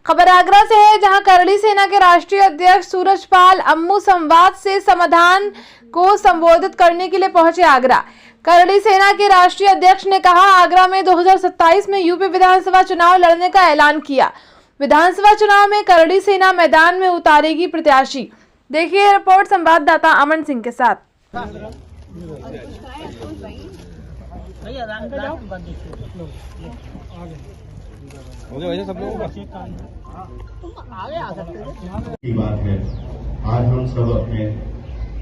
खबर आगरा से है, जहां करड़ी सेना के राष्ट्रीय अध्यक्ष सूरजपाल अम्मू संवाद से समाधान को संबोधित करने के लिए पहुंचे आगरा। करड़ी सेना के राष्ट्रीय अध्यक्ष ने कहा, आगरा में 2027 में यूपी विधानसभा चुनाव लड़ने का ऐलान किया। विधानसभा चुनाव में करड़ी सेना मैदान में उतारेगी प्रत्याशी। देखिए रिपोर्ट संवाददाता अमन सिंह के साथ। सब लोगों की बात है। आज हम सब अपने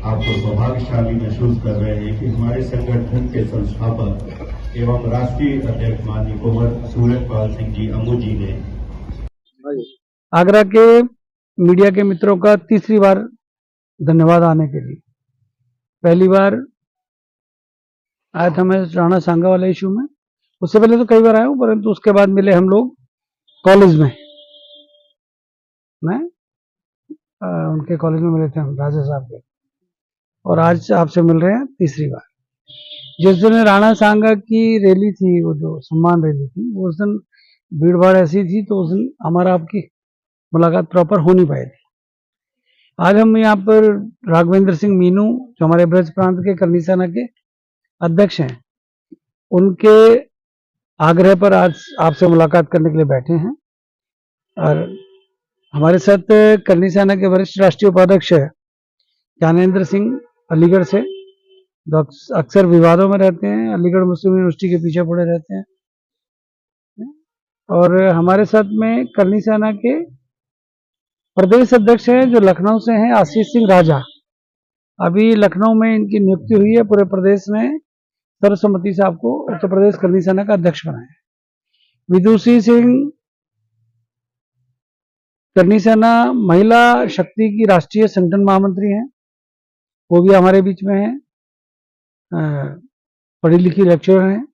आपको सौभाग्यशाली महसूस कर रहे हैं कि हमारे संगठन के संस्थापक एवं राष्ट्रीय अध्यक्ष माननीय कुंवर सूरजपाल सिंह जी अम्मू जी ने आगरा के मीडिया के मित्रों का तीसरी बार धन्यवाद आने के लिए। पहली बार आया था मैं राणा सांगा वाले इशू में, उससे पहले तो कई बार आया हूं, परंतु उसके बाद मिले हम लोग कॉलेज में। मैं उनके कॉलेज में मिले थे हम राजा साहब के, और आज आपसे मिल रहे हैं तीसरी बार। जिस दिन राणा सांगा की रैली थी, वो जो सम्मान रैली थी, वो उस दिन भीड़ भाड़ ऐसी थी, तो उस दिन हमारा आपकी मुलाकात प्रॉपर हो नहीं पाई थी। आज हम यहाँ पर राघवेंद्र सिंह मीनू, जो हमारे ब्रज प्रांत के करनी सेना के अध्यक्ष हैं, उनके आग्रह पर आज आपसे मुलाकात करने के लिए बैठे हैं। और हमारे साथ करनी सेना के वरिष्ठ राष्ट्रीय उपाध्यक्ष है ज्ञानेंद्र सिंह अलीगढ़ से, जो अक्सर विवादों में रहते हैं, अलीगढ़ मुस्लिम यूनिवर्सिटी के पीछे पड़े रहते हैं। और हमारे साथ में करनी सेना के प्रदेश अध्यक्ष हैं जो लखनऊ से हैं, आशीष सिंह राजा। अभी लखनऊ में इनकी नियुक्ति हुई है, पूरे प्रदेश में सर्वसम्मति से आपको उत्तर प्रदेश करनी सेना का अध्यक्ष बनाया। विदुषी सिंह करनी सेना महिला शक्ति की राष्ट्रीय संगठन महामंत्री हैं, वो भी हमारे बीच में हैं, पढ़ी लिखी लेक्चरर हैं।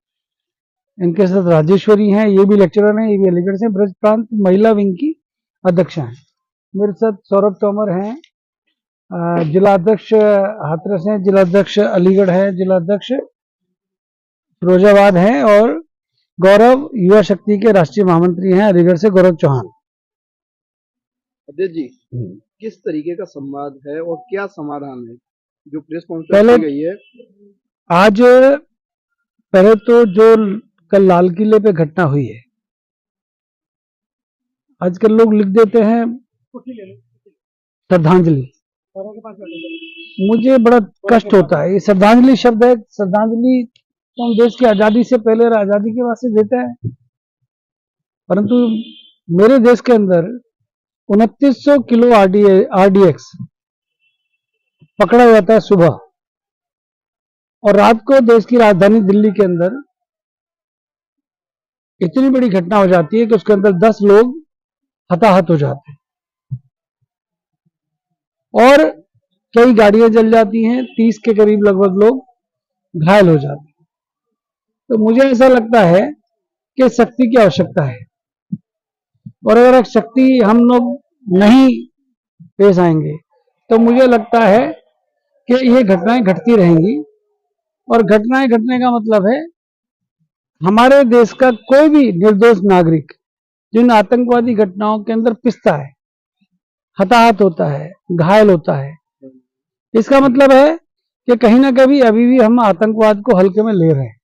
इनके साथ राजेश्वरी हैं, ये भी लेक्चरर हैं, ये भी अलीगढ़ से ब्रज प्रांत महिला विंग की अध्यक्ष हैं। मेरे साथ सौरभ तोमर हैं, जिला अध्यक्ष हाथरस हैं, जिला अध्यक्ष अलीगढ़ है, जिला अध्यक्ष फिरोजाबाद हैं, और गौरव युवा शक्ति के राष्ट्रीय महामंत्री हैं अलीगढ़ से, गौरव चौहान। अध्यक्ष जी, किस तरीके का संवाद है और क्या समाधान है जो प्रेस कॉन्फ्रेंस की गई है? आज पहले तो जो कल लाल किले पे घटना हुई है, आजकल लोग लिख देते हैं श्रद्धांजलि। मुझे बड़ा कष्ट होता है, ये श्रद्धांजलि शब्द है। श्रद्धांजलि तो हम देश की आजादी से पहले और आजादी के बाद से देते हैं, परंतु मेरे देश के अंदर 2900 किलो आरडीएक्स पकड़ा जाता है सुबह, और रात को देश की राजधानी दिल्ली के अंदर इतनी बड़ी घटना हो जाती है कि उसके अंदर 10 लोग हताहत हो जाते हैं और कई गाड़ियां जल जाती हैं, 30 के करीब लगभग लोग घायल हो जाते हैं। तो मुझे ऐसा लगता है कि शक्ति की आवश्यकता है, और अगर शक्ति हम लोग नहीं पेश आएंगे तो मुझे लगता है कि ये घटनाएं घटती रहेंगी। और घटनाएं घटने का मतलब है हमारे देश का कोई भी निर्दोष नागरिक जिन आतंकवादी घटनाओं के अंदर पिसता है, हताहत होता है, घायल होता है, इसका मतलब है कि कहीं ना कहीं अभी भी हम आतंकवाद को हल्के में ले रहे हैं।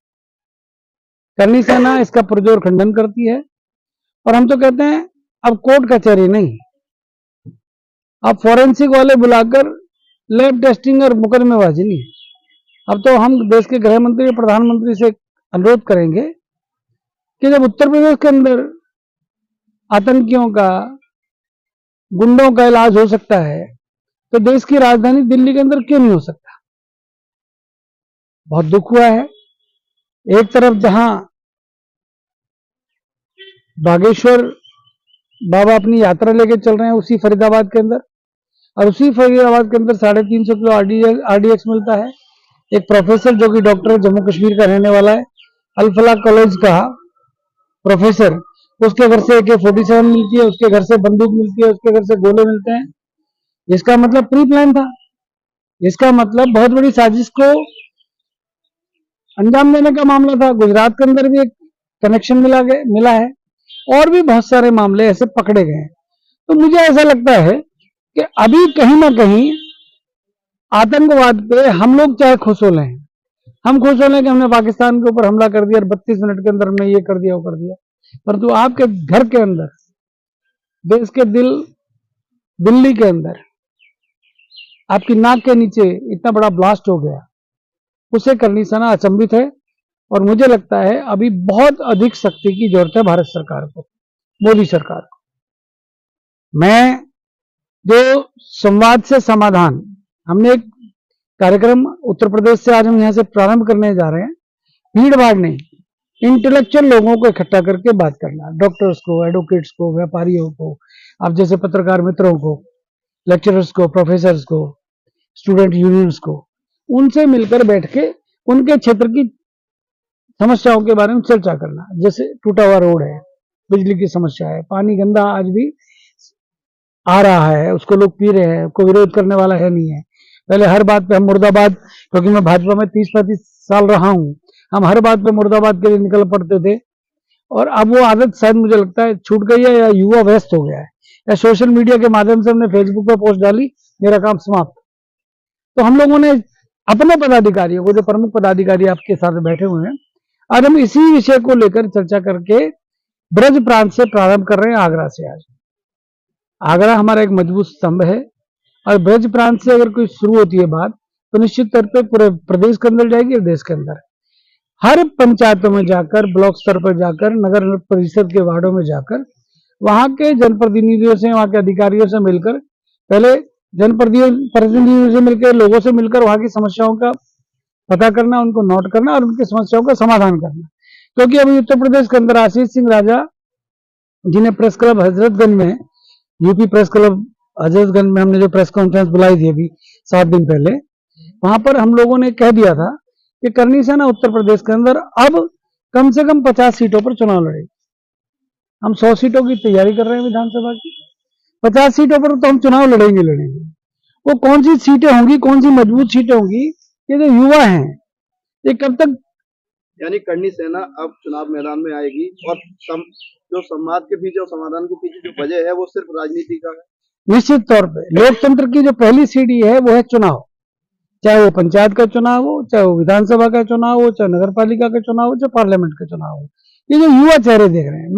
करनी सेना इसका पुरजोर खंडन करती है, और हम तो कहते हैं अब कोर्ट कचहरी नहीं, अब फॉरेंसिक वाले बुलाकर लैब टेस्टिंग और मुकदमेबाजी नहीं। अब तो हम देश के गृह मंत्री और प्रधानमंत्री से अनुरोध करेंगे कि जब उत्तर प्रदेश के अंदर आतंकियों का, गुंडों का इलाज हो सकता है, तो देश की राजधानी दिल्ली के अंदर क्यों नहीं हो सकता? बहुत दुख हुआ है। एक तरफ जहां बागेश्वर बाबा अपनी यात्रा लेके चल रहे हैं उसी फरीदाबाद के अंदर, और उसी फरीदाबाद के अंदर 350 किलो आरडीएक्स मिलता है। एक प्रोफेसर जो कि डॉक्टर जम्मू कश्मीर का रहने वाला है, अल-फलाह कॉलेज का प्रोफेसर, उसके घर से AK-47 मिलती है, उसके घर से बंदूक मिलती है, उसके घर से गोले मिलते हैं। इसका मतलब प्री प्लान था, इसका मतलब बहुत बड़ी साजिश को अंजाम देने का मामला था। गुजरात के अंदर भी एक कनेक्शन मिला है। और भी बहुत सारे मामले ऐसे पकड़े गए हैं। तो मुझे ऐसा लगता है कि अभी कहीं ना कहीं आतंकवाद पे हम लोग चाहे खुश हो लें, हम खुश हो लें कि हमने पाकिस्तान के ऊपर हमला कर दिया और 32 मिनट के अंदर हमने ये कर दिया वो कर दिया, परंतु आपके घर के अंदर, देश के दिल्ली के अंदर आपकी नाक के नीचे इतना बड़ा ब्लास्ट हो गया, उसे करनी सेना अचंभित है। और मुझे लगता है अभी बहुत अधिक शक्ति की जरूरत है भारत सरकार को, मोदी सरकार को। मैं जो संवाद से समाधान, हमने एक कार्यक्रम उत्तर प्रदेश से आज हम यहां से प्रारंभ करने जा रहे हैं। भीड़ भाड़ नहीं, इंटेलेक्चुअल लोगों को इकट्ठा करके बात करना, डॉक्टर्स को, एडवोकेट्स को, व्यापारियों को, आप जैसे पत्रकार मित्रों को, लेक्चरर्स को, प्रोफेसर्स को, स्टूडेंट यूनियंस को, उनसे मिलकर बैठ के उनके क्षेत्र की समस्याओं के बारे में चर्चा करना। जैसे टूटा हुआ रोड है, बिजली की समस्या है, पानी गंदा आज भी आ रहा है, उसको लोग पी रहे हैं, कोई विरोध करने वाला है नहीं है। पहले हर बात पे हम मुर्दाबाद, क्योंकि मैं भाजपा में 30-35 साल रहा हूं, हम हर बात पे मुर्दाबाद के लिए निकल पड़ते थे, और अब वो आदत शायद मुझे लगता है छूट गई है, या युवा व्यस्त हो गया है, या सोशल मीडिया के माध्यम से हमने फेसबुक पर पोस्ट डाली, मेरा काम समाप्त। तो हम लोगों ने अपने पदाधिकारियों को, जो प्रमुख पदाधिकारी आपके साथ बैठे हुए हैं, आज हम इसी विषय को लेकर चर्चा करके ब्रज प्रांत से प्रारंभ कर रहे हैं, आगरा से। आज आगरा हमारा एक मजबूत स्तंभ है, और ब्रज प्रांत से अगर कोई शुरू होती है बात, तो निश्चित तौर पर पूरे प्रदेश के अंदर जाएगी और देश के अंदर। हर पंचायतों में जाकर, ब्लॉक स्तर पर जाकर, नगर परिषद के वार्डों में जाकर, वहां के जनप्रतिनिधियों से, वहां के अधिकारियों से मिलकर, पहले जनप्रतिनिधियों से मिलकर, लोगों से मिलकर वहां की समस्याओं का पता करना, उनको नोट करना और उनकी समस्याओं का समाधान करना। क्योंकि अभी उत्तर प्रदेश के अंदर आशीष सिंह राजा, जिन्हें प्रेस क्लब हजरतगंज में, यूपी प्रेस क्लब हजरतगंज में हमने जो प्रेस कॉन्फ्रेंस बुलाई थी अभी 7 दिन पहले, वहां पर हम लोगों ने कह दिया था कि करनी सेना उत्तर प्रदेश के अंदर अब कम से कम 50 सीटों पर चुनाव लड़ेगी। हम 100 सीटों की तैयारी कर रहे हैं विधानसभा की, 50 सीटों पर तो हम चुनाव लड़ेंगे। वो कौन सी सीटें होंगी, कौन सी मजबूत सीटें होंगी, ये जो युवा हैं, ये कब तक, यानी करनी सेना अब चुनाव मैदान में आएगी, और जो संवाद के पीछे और समाधान के पीछे जो वजह है वो सिर्फ राजनीति का है। निश्चित तौर पे लोकतंत्र की जो पहली सीढ़ी है वो है चुनाव, चाहे वो पंचायत का चुनाव हो, चाहे वो विधानसभा का चुनाव हो, चाहे नगर पालिका का चुनाव हो, चाहे पार्लियामेंट का चुनाव हो। ये जो युवा चेहरे देख रहे हैं,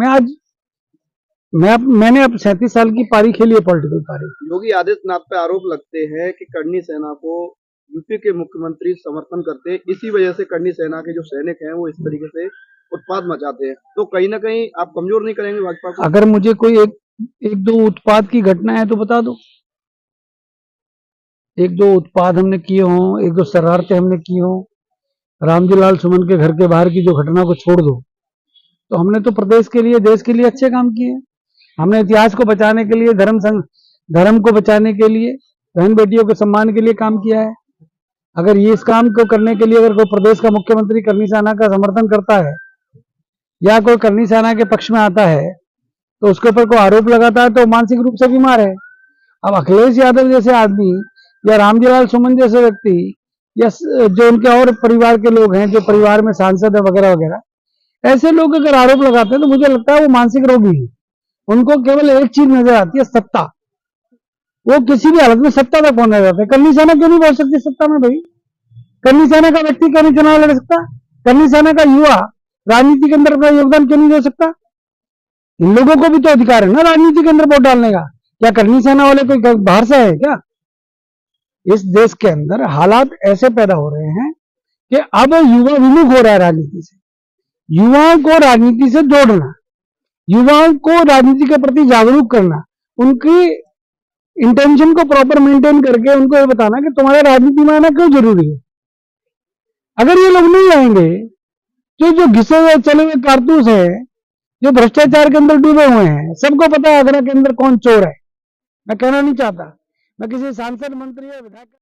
मैंने अब 37 साल की पारी खेली है, पॉलिटिकल पारी। योगी आदित्यनाथ पे आरोप लगते हैं कि करनी सेना को यूपी के मुख्यमंत्री समर्थन करते हैं, इसी वजह से करनी सेना के जो सैनिक हैं वो इस तरीके से उत्पात मचाते हैं। तो कहीं ना कहीं आप कमजोर नहीं करेंगे भाजपा को? अगर मुझे कोई एक दो उत्पात की घटना है तो बता दो, एक दो उत्पाद हमने किए हों, एक दो शरारतें हमने की हों, रामजी लाल सुमन के घर के बाहर की जो घटना को छोड़ दो, तो हमने तो प्रदेश के लिए, देश के लिए अच्छे काम किए। हमने इतिहास को बचाने के लिए, धर्म को बचाने के लिए, बहन बेटियों के सम्मान के लिए काम किया है। अगर ये इस काम को करने के लिए अगर कोई प्रदेश का मुख्यमंत्री करनी सेना का समर्थन करता है, या कोई करनी सेना के पक्ष में आता है, तो उसके ऊपर कोई आरोप लगाता है, तो मानसिक रूप से बीमार है। अब अखिलेश यादव जैसे आदमी, या रामजी लाल सुमन जैसे व्यक्ति, या जो उनके और परिवार के लोग हैं, जो परिवार में सांसद है वगैरह वगैरह, ऐसे लोग अगर आरोप लगाते हैं तो मुझे लगता है वो मानसिक रोगी है। उनको केवल एक चीज नजर आती है, सत्ता। वो किसी भी हालत में सत्ता तक पहुंचना चाहते हैं। करनी सेना क्यों नहीं पहुंच सकती सत्ता में भाई? करनी सेना का व्यक्ति क्यों नहीं चुनाव लड़ सकता? करनी सेना का युवा राजनीति के अंदर अपना योगदान क्यों नहीं दे सकता? इन लोगों को भी तो अधिकार है ना राजनीति के अंदर वोट डालने का। क्या करनी सेना वाले कोई बाहर से है क्या? इस देश के अंदर हालात ऐसे पैदा हो रहे हैं कि अब युवा विमुख हो रहा है राजनीति से। युवाओं को राजनीति से जोड़ना, युवाओं को राजनीति के प्रति जागरूक करना, उनकी इंटेंशन को प्रॉपर मेंटेन करके उनको ये बताना कि तुम्हारा राजनीति में आना क्यों जरूरी है। अगर ये लोग नहीं आएंगे, तो जो घिसे हुए चले हुए कारतूस है, जो भ्रष्टाचार के अंदर डूबे हुए हैं, सबको पता है आगरा के अंदर कौन चोर है। मैं कहना नहीं चाहता, मैं किसी सांसद, मंत्री या विधायक